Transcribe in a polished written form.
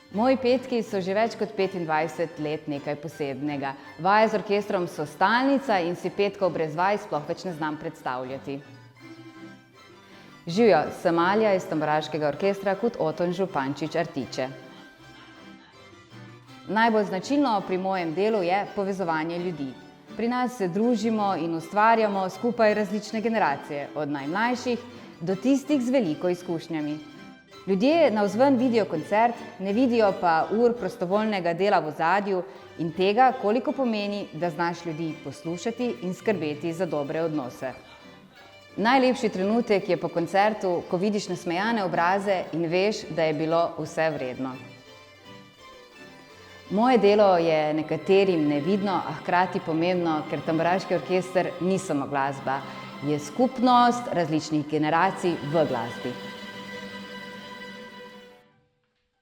Moji petki so že več kot 25 let nekaj posebnega. Vaje z orkestrom so stalnica in si petkov brez vaj sploh več ne znam predstavljati. Živjo, sem Alja iz Tamburaškega orkestra kot Oton Župančič Artiče. Najbolj značilno pri mojem delu je povezovanje ljudi. Pri nas se družimo in ustvarjamo skupaj različne generacije, od najmlajših do tistih z veliko izkušnjami. Ljudje navzven vidijo koncert, ne vidijo pa ur prostovoljnega dela v ozadju in tega, koliko pomeni, da znaš ljudi poslušati in skrbeti za dobre odnose. Najlepši trenutek je po koncertu, ko vidiš nasmejane obraze in veš, da je bilo vse vredno. Moje delo je nekaterim nevidno, a hkrati pomembno, ker Tamburaški orkester ni samo glasba, je skupnost različnih generacij v glasbi.